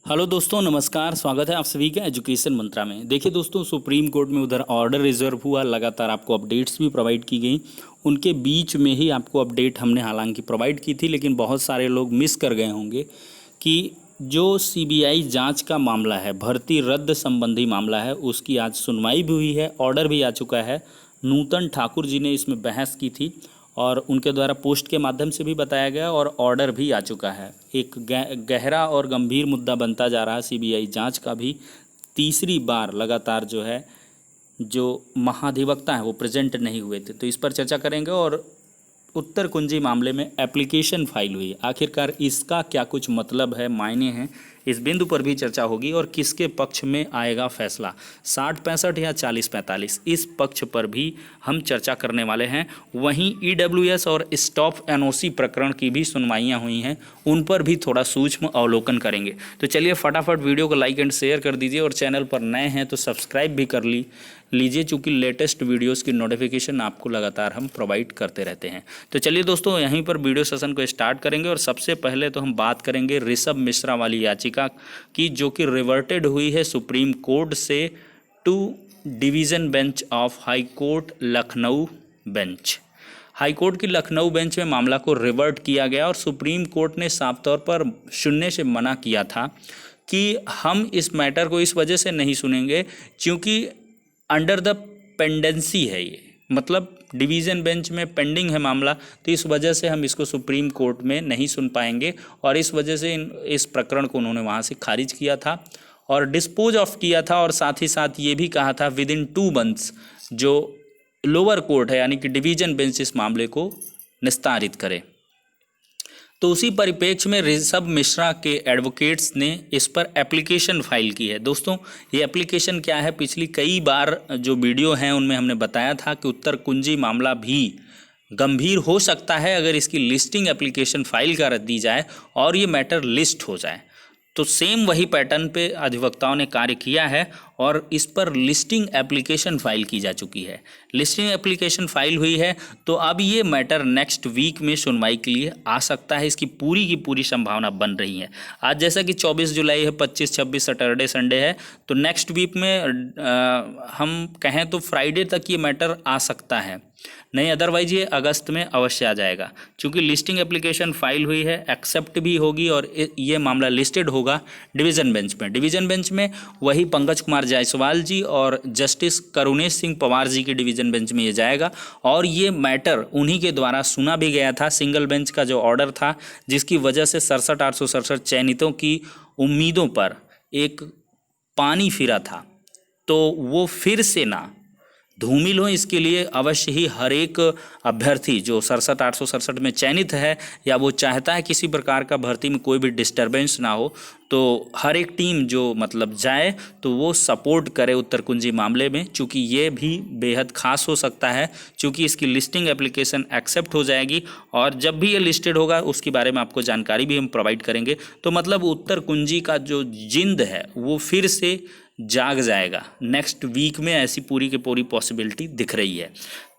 Hello दोस्तों, नमस्कार। स्वागत है आप सभी का एजुकेशन मंत्रा में। देखिए दोस्तों, सुप्रीम कोर्ट में उधर ऑर्डर रिजर्व हुआ, लगातार आपको अपडेट्स भी प्रोवाइड की गई। उनके बीच में ही आपको अपडेट हमने हालांकि प्रोवाइड की थी, लेकिन बहुत सारे लोग मिस कर गए होंगे कि जो सीबीआई जांच का मामला है, भर्ती रद्द संबंधी मामला है, उसकी आज सुनवाई भी हुई है, ऑर्डर भी आ चुका है। नूतन ठाकुर जी ने इसमें बहस की थी और उनके द्वारा पोस्ट के माध्यम से भी बताया गया और ऑर्डर भी आ चुका है। एक गहरा और गंभीर मुद्दा बनता जा रहा है सीबीआई जांच का भी। तीसरी बार लगातार जो है, जो महाधिवक्ता हैं वो प्रेजेंट नहीं हुए थे, तो इस पर चर्चा करेंगे। और उत्तर कुंजी मामले में एप्लीकेशन फाइल हुई, आखिरकार इसका क्या कुछ मतलब है, मायने हैं, इस बिंदु पर भी चर्चा होगी। और किसके पक्ष में आएगा फैसला, 60-65 या 40-45, इस पक्ष पर भी हम चर्चा करने वाले हैं। वहीं ईडब्ल्यूएस और स्टॉप एनओसी प्रकरण की भी सुनवाइयां हुई हैं, उन पर भी थोड़ा सूक्ष्म अवलोकन करेंगे। तो चलिए फटाफट वीडियो को लाइक एंड शेयर कर दीजिए, और चैनल पर नए हैं तो सब्सक्राइब भी कर लीजिए, चूँकि लेटेस्ट वीडियोस की नोटिफिकेशन आपको लगातार हम प्रोवाइड करते रहते हैं। तो चलिए दोस्तों, यहीं पर वीडियो सेशन को स्टार्ट करेंगे। और सबसे पहले तो हम बात करेंगे ऋषभ मिश्रा वाली याचिका की, जो कि रिवर्टेड हुई है सुप्रीम कोर्ट से to division bench of high court Lucknow bench. High court की लखनऊ बेंच में मामला को रिवर्ट किया गया और सुप्रीम कोर्ट ने साफ तौर पर सुनने से मना किया था कि हम इस मैटर को इस वजह से नहीं सुनेंगे क्योंकि अंडर द पेंडेंसी है ये, मतलब डिवीज़न बेंच में पेंडिंग है मामला, तो इस वजह से हम इसको सुप्रीम कोर्ट में नहीं सुन पाएंगे। और इस वजह से इस प्रकरण को उन्होंने वहाँ से खारिज किया था और डिस्पोज ऑफ किया था। और साथ ही साथ ये भी कहा था विद इन 2 मंथ्स जो लोअर कोर्ट है यानी कि डिवीज़न बेंच इस मामले को निस्तारित करे। तो उसी परिप्रेक्ष्य में ऋषभ मिश्रा के एडवोकेट्स ने इस पर एप्लीकेशन फाइल की है। दोस्तों, ये एप्लीकेशन क्या है, पिछली कई बार जो वीडियो हैं उनमें हमने बताया था कि उत्तर कुंजी मामला भी गंभीर हो सकता है अगर इसकी लिस्टिंग एप्लीकेशन फाइल कर दी जाए और ये मैटर लिस्ट हो जाए। तो सेम वही पैटर्न पे अधिवक्ताओं ने कार्य किया है और इस पर लिस्टिंग एप्लीकेशन फाइल की जा चुकी है। लिस्टिंग एप्लीकेशन फाइल हुई है, तो अब ये मैटर नेक्स्ट वीक में सुनवाई के लिए आ सकता है, इसकी पूरी की पूरी संभावना बन रही है। आज जैसा कि 24 जुलाई है, 25-26 सैटरडे संडे है, तो नेक्स्ट वीक में हम कहें तो फ्राइडे तक ये मैटर आ सकता है, नहीं अदरवाइज ये अगस्त में अवश्य आ जाएगा। क्योंकि लिस्टिंग एप्लीकेशन फाइल हुई है, एक्सेप्ट भी होगी और ये मामला लिस्टेड होगा डिवीज़न बेंच में। डिवीज़न बेंच में वही पंकज कुमार जायसवाल जी और जस्टिस करुणेश सिंह पवार जी के डिवीज़न बेंच में ये जाएगा। और ये मैटर उन्हीं के द्वारा सुना भी गया था, सिंगल बेंच का जो ऑर्डर था, जिसकी वजह से 67,867 चयनितों की उम्मीदों पर एक पानी फिरा था। तो वो फिर से ना धूमिल हो, इसके लिए अवश्य ही हर एक अभ्यर्थी जो 67,867 में चयनित है या वो चाहता है किसी प्रकार का भर्ती में कोई भी डिस्टर्बेंस ना हो, तो हर एक टीम जो मतलब जाए तो वो सपोर्ट करे उत्तर कुंजी मामले में। चूँकि ये भी बेहद खास हो सकता है, चूँकि इसकी लिस्टिंग एप्लीकेशन एक्सेप्ट हो जाएगी और जब भी ये लिस्टेड होगा उसके बारे में आपको जानकारी भी हम प्रोवाइड करेंगे। तो मतलब उत्तर कुंजी का जो जिंद है वो फिर से जाग जाएगा नेक्स्ट वीक में, ऐसी पूरी की पूरी पॉसिबिलिटी दिख रही है।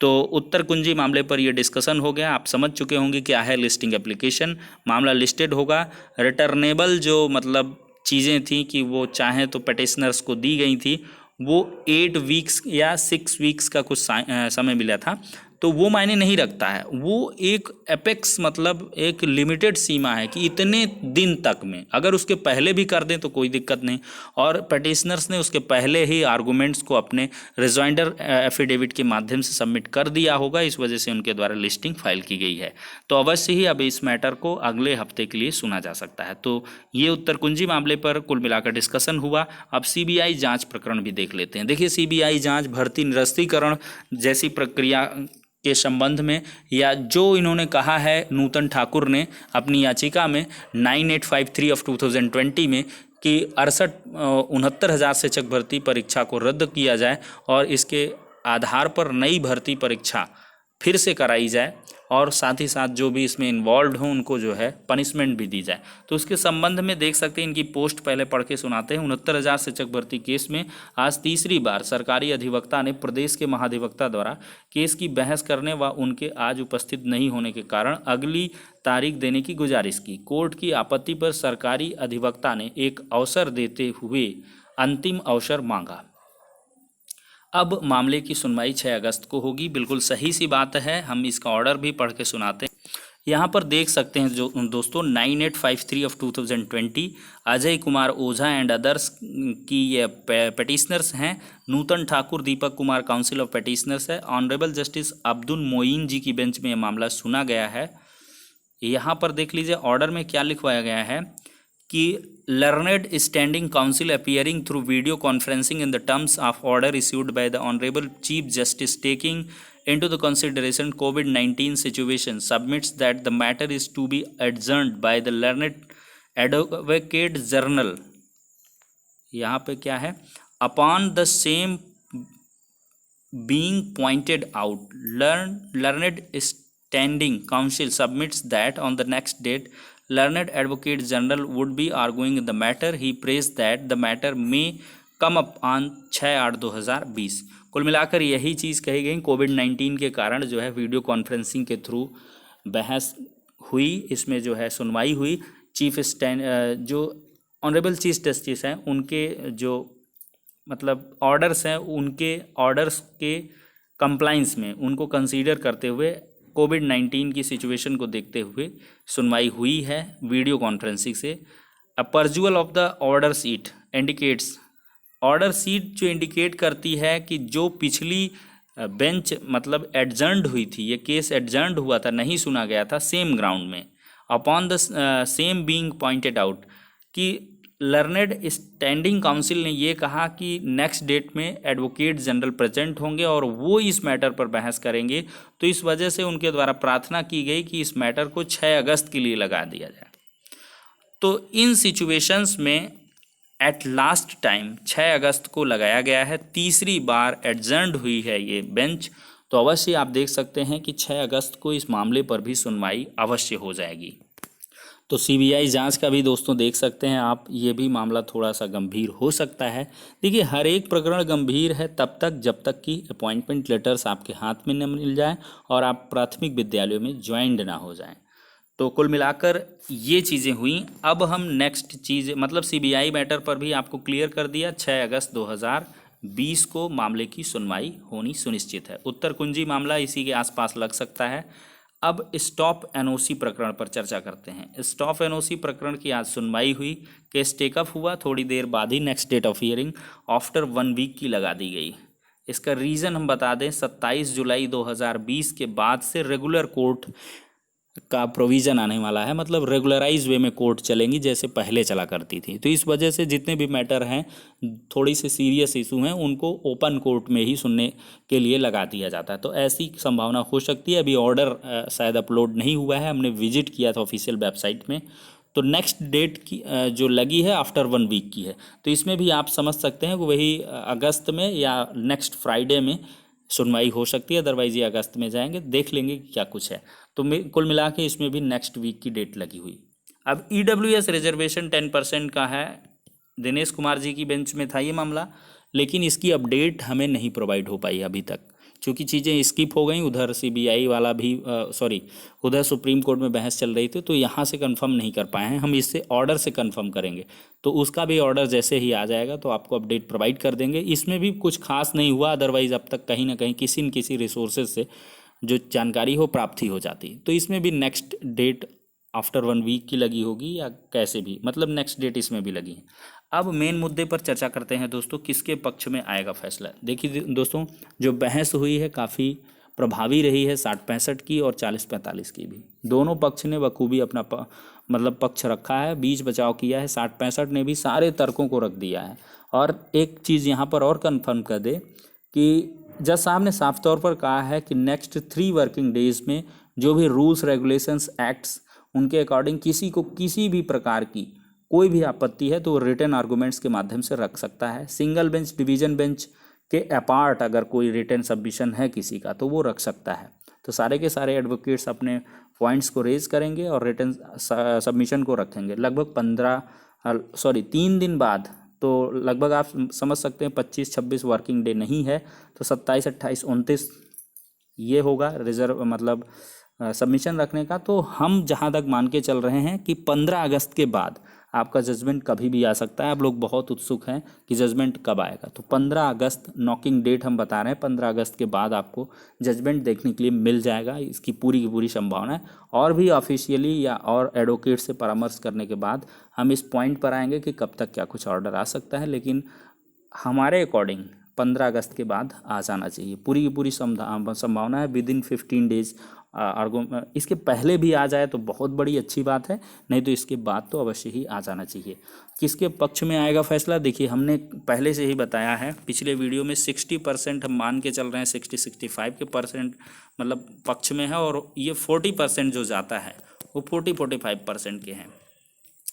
तो उत्तर कुंजी मामले पर ये डिस्कशन हो गया, आप समझ चुके होंगे क्या है लिस्टिंग एप्लीकेशन। मामला लिस्टेड होगा, रिटर्नेबल जो मतलब चीज़ें थी कि वो चाहें तो पटिशनर्स को दी गई थी, वो 8 वीक्स या 6 वीक्स का कुछ समय मिला था, तो वो मायने नहीं रखता है। वो एक एपेक्स मतलब एक लिमिटेड सीमा है कि इतने दिन तक में, अगर उसके पहले भी कर दें तो कोई दिक्कत नहीं। और पटिशनर्स ने उसके पहले ही आर्गूमेंट्स को अपने रिजॉइंडर एफिडेविट के माध्यम से सबमिट कर दिया होगा, इस वजह से उनके द्वारा लिस्टिंग फाइल की गई है। तो अवश्य ही अब इस मैटर को अगले हफ्ते के लिए सुना जा सकता है। तो ये उत्तर कुंजी मामले पर कुल मिलाकर डिस्कशन हुआ। अब सीबीआई जाँच प्रकरण भी देख लेते हैं। देखिए, सीबीआई जाँच भर्ती निरस्तीकरण जैसी प्रक्रिया के संबंध में, या जो इन्होंने कहा है नूतन ठाकुर ने अपनी याचिका में 9853 ऑफ 2020 में कि 69,000 शिक्षक भर्ती परीक्षा को रद्द किया जाए और इसके आधार पर नई भर्ती परीक्षा फिर से कराई जाए और साथ ही साथ जो भी इसमें इन्वॉल्व हो उनको जो है पनिशमेंट भी दी जाए। तो उसके संबंध में देख सकते हैं, इनकी पोस्ट पहले पढ़ के सुनाते हैं। 69,000 शिक्षक भर्ती केस में आज तीसरी बार सरकारी अधिवक्ता ने प्रदेश के महाधिवक्ता द्वारा केस की बहस करने व उनके आज उपस्थित नहीं होने के कारण अगली तारीख देने की गुजारिश की। कोर्ट की आपत्ति पर सरकारी अधिवक्ता ने एक अवसर देते हुए अंतिम अवसर मांगा। अब मामले की सुनवाई 6 अगस्त को होगी। बिल्कुल सही सी बात है, हम इसका ऑर्डर भी पढ़ के सुनाते हैं। यहाँ पर देख सकते हैं जो दोस्तों 9853 of 2020 Ajay Kumar Ojha and others की ये पेटिशनर्स हैं। नूतन Thakur Deepak Kumar council of petitioners है। ऑनरेबल जस्टिस अब्दुल मोइन जी की बेंच में ये मामला सुना गया है। यहाँ पर देख लीजिए ऑर्डर में क्या लिखवाया गया है कि learned standing council appearing through video conferencing in the terms of order issued by the honourable chief justice taking into the consideration COVID-19 situation submits that the matter is to be adjourned by the learned advocate journal। यहाँ पे क्या है, upon the same being pointed out learned standing council submits that on the next date learned advocate general would be arguing the matter। he praised that the matter may come up on 6/8/2020। कुल मिलाकर यही चीज़ कही गई। कोविड-19 के कारण जो है video conferencing के थ्रू बहस हुई, इसमें जो है सुनवाई हुई। चीफ जो ऑनरेबल चीफ जस्टिस हैं उनके जो मतलब ऑर्डर्स हैं, उनके ऑर्डर्स के कंप्लाइंस में उनको कंसीडर करते हुए कोविड-19 की सिचुएशन को देखते हुए सुनवाई हुई है वीडियो कॉन्फ्रेंसिंग से। A perusal of the order sheet indicates, order sheet जो इंडिकेट करती है कि जो पिछली बेंच मतलब एडजर्न्ड हुई थी, ये केस एडजर्न्ड हुआ था, नहीं सुना गया था सेम ग्राउंड में। Upon the same being pointed out कि लर्नेड स्टैंडिंग काउंसिल ने ये कहा कि नेक्स्ट डेट में एडवोकेट जनरल प्रेजेंट होंगे और वो इस मैटर पर बहस करेंगे। तो इस वजह से उनके द्वारा प्रार्थना की गई कि इस मैटर को 6 अगस्त के लिए लगा दिया जाए। तो इन सिचुएशंस में एट लास्ट टाइम 6 अगस्त को लगाया गया है। तीसरी बार एडजर्न्ड हुई है ये बेंच। तो अवश्य आप देख सकते हैं कि 6 अगस्त को इस मामले पर भी सुनवाई अवश्य हो जाएगी। तो सीबीआई जांच का भी दोस्तों देख सकते हैं आप, ये भी मामला थोड़ा सा गंभीर हो सकता है। देखिए हर एक प्रकरण गंभीर है तब तक जब तक कि अपॉइंटमेंट लेटर्स आपके हाथ में न मिल जाए और आप प्राथमिक विद्यालयों में ज्वाइंड ना हो जाएं। तो कुल मिलाकर ये चीज़ें हुई। अब हम नेक्स्ट चीज़ मतलब सीबीआई मैटर पर भी आपको क्लियर कर दिया। 6 अगस्त 2020 को मामले की सुनवाई होनी सुनिश्चित है। उत्तर कुंजी मामला इसी के आसपास लग सकता है। अब स्टॉप एनओसी प्रकरण पर चर्चा करते हैं। स्टॉप एनओसी प्रकरण की आज सुनवाई हुई। केस टेकअप हुआ, थोड़ी देर बाद ही next date of hearing after 1 week की लगा दी गई। इसका रीज़न हम बता दें, 27 जुलाई 2020 के बाद से रेगुलर कोर्ट का प्रोविज़न आने वाला है, मतलब रेगुलराइज वे में कोर्ट चलेंगी जैसे पहले चला करती थी। तो इस वजह से जितने भी मैटर हैं थोड़ी सी सीरियस इशू हैं उनको ओपन कोर्ट में ही सुनने के लिए लगा दिया जाता है। तो ऐसी संभावना हो सकती है। अभी ऑर्डर शायद अपलोड नहीं हुआ है, हमने विजिट किया था ऑफिशियल वेबसाइट में। तो नेक्स्ट डेट की जो लगी है आफ्टर 1 वीक की है। तो इसमें भी आप समझ सकते हैं कि वही अगस्त में या नेक्स्ट फ्राइडे में सुनवाई हो सकती है। अदरवाइज ये अगस्त में जाएंगे, देख लेंगे क्या कुछ है। तो कुल मिला के इसमें भी नेक्स्ट वीक की डेट लगी हुई। अब EWS रिजर्वेशन 10% का है। दिनेश कुमार जी की बेंच में था ये मामला, लेकिन इसकी अपडेट हमें नहीं प्रोवाइड हो पाई अभी तक, क्योंकि चीज़ें स्किप हो गई। उधर सीबीआई वाला भी उधर सुप्रीम कोर्ट में बहस चल रही थी, तो यहाँ से कंफर्म नहीं कर पाए हैं। हम इससे ऑर्डर से कंफर्म करेंगे, तो उसका भी ऑर्डर जैसे ही आ जाएगा तो आपको अपडेट प्रोवाइड कर देंगे। इसमें भी कुछ खास नहीं हुआ, अदरवाइज़ अब तक कहीं ना कहीं किसी न किसी रिसोर्सेज से जो जानकारी हो प्राप्ति हो जाती। तो इसमें भी नेक्स्ट डेट आफ्टर 1 वीक की लगी होगी या कैसे भी, मतलब नेक्स्ट डेट इसमें भी लगी है। अब मेन मुद्दे पर चर्चा करते हैं दोस्तों, किसके पक्ष में आएगा फैसला। देखिए दोस्तों, जो बहस हुई है काफ़ी प्रभावी रही है 60-65 की और 40-45 की भी। दोनों पक्ष ने बखूबी अपना मतलब पक्ष रखा है, बीच बचाव किया है। 60-65 ने भी सारे तर्कों को रख दिया है। और एक चीज़ यहाँ पर और कन्फर्म कर दे कि जज साहब ने साफ तौर पर कहा है कि नेक्स्ट 3 वर्किंग डेज में जो भी रूल्स रेगुलेशंस एक्ट्स उनके अकॉर्डिंग किसी को किसी भी प्रकार की कोई भी आपत्ति है तो वो रिटन आर्गूमेंट्स के माध्यम से रख सकता है। सिंगल बेंच डिवीजन बेंच के अपार्ट अगर कोई रिटन सबमिशन है किसी का तो वो रख सकता है। तो सारे के सारे एडवोकेट्स अपने पॉइंट्स को रेज करेंगे और रिटर्न सबमिशन को रखेंगे लगभग 3 दिन बाद। तो लगभग आप समझ सकते हैं 25-26 वर्किंग डे नहीं है, तो 27, 28, 29 ये होगा रिजर्व मतलब सबमिशन रखने का। तो हम जहाँ तक मान के चल रहे हैं कि 15 अगस्त के बाद आपका जजमेंट कभी भी आ सकता है। आप लोग बहुत उत्सुक हैं कि जजमेंट कब आएगा, तो 15 अगस्त नॉकिंग डेट हम बता रहे हैं। 15 अगस्त के बाद आपको जजमेंट देखने के लिए मिल जाएगा, इसकी पूरी की पूरी संभावना है। और भी ऑफिशियली या और एडवोकेट से परामर्श करने के बाद हम इस पॉइंट पर आएंगे कि कब तक क्या कुछ ऑर्डर आ सकता है, लेकिन हमारे अकॉर्डिंग 15 अगस्त के बाद आ जाना चाहिए। पूरी की पूरी संभावना है विद इन 15 डेज। इसके पहले भी आ जाए तो बहुत बड़ी अच्छी बात है, नहीं तो इसके बाद तो अवश्य ही आ जाना चाहिए। किसके पक्ष में आएगा फैसला, देखिए हमने पहले से ही बताया है पिछले वीडियो में 60% हम मान के चल रहे हैं, 60-65 के परसेंट मतलब पक्ष में है, और ये 40% जो जाता है वो 40-45% के हैं।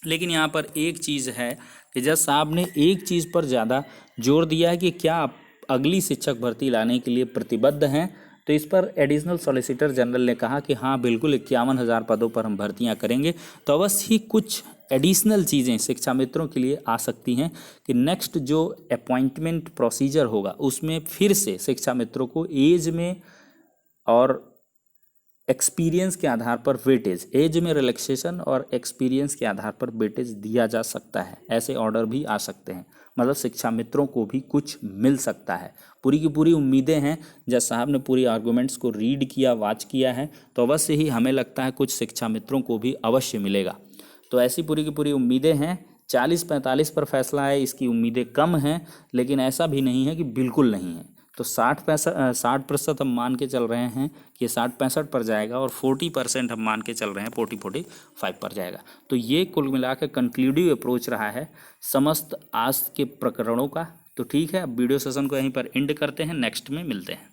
लेकिन यहाँ पर एक चीज़ है कि जज साहब ने एक चीज़ पर ज़्यादा जोर दिया है कि क्या आप अगली शिक्षक भर्ती लाने के लिए प्रतिबद्ध हैं। तो इस पर एडिशनल सॉलिसिटर जनरल ने कहा कि हाँ बिल्कुल 51,000 पदों पर हम भर्तियां करेंगे। तो अवश्य ही कुछ एडिशनल चीज़ें शिक्षा मित्रों के लिए आ सकती हैं कि नेक्स्ट जो अपॉइंटमेंट प्रोसीजर होगा उसमें फिर से शिक्षा मित्रों को एज में और एक्सपीरियंस के आधार पर वेटेज, एज में रिलैक्सेशन और एक्सपीरियंस के आधार पर वेटेज दिया जा सकता है। ऐसे ऑर्डर भी आ सकते हैं, मतलब शिक्षा मित्रों को भी कुछ मिल सकता है। पूरी की पूरी उम्मीदें हैं। जज साहब ने पूरी आर्गूमेंट्स को रीड किया, वाच किया है, तो अवश्य ही हमें लगता है कुछ शिक्षा मित्रों को भी अवश्य मिलेगा। तो ऐसी पूरी की पूरी उम्मीदें हैं। 40-45 पर फैसला है, इसकी उम्मीदें कम हैं, लेकिन ऐसा भी नहीं है कि बिल्कुल नहीं है। तो 60% हम मान के चल रहे हैं कि 60-65 पर जाएगा, और 40% हम मान के चल रहे हैं 40-45 पर जाएगा। तो ये कुल मिला के कंक्लूडिव अप्रोच रहा है समस्त आज के प्रकरणों का। तो ठीक है, अब वीडियो सेशन को यहीं पर एंड करते हैं, नेक्स्ट में मिलते हैं।